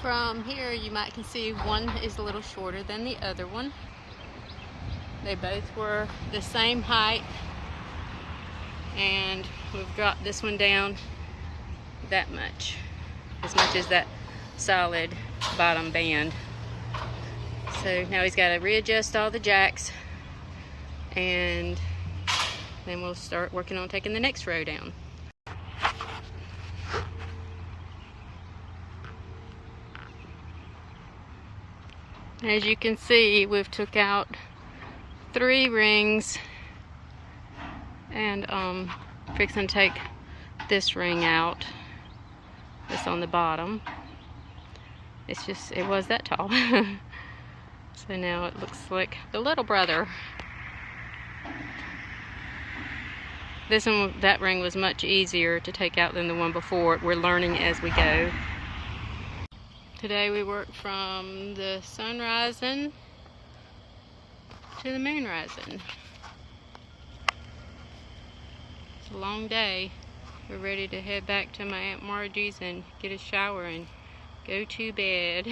From here you might can see one is a little shorter than the other one. They both were the same height, and we've dropped this one down that much, as much as that solid bottom band. So now he's got to readjust all the jacks, and then we'll start working on taking the next row down. As you can see, we've took out 3 rings, and fixing to take this ring out. This on the bottom. It's just, it was that tall. So now it looks like the little brother. This one, that ring was much easier to take out than the one before. We're learning as we go. Today we worked from the sun rising to the moon rising. It's a long day. We're ready to head back to my Aunt Margie's and get a shower and go to bed.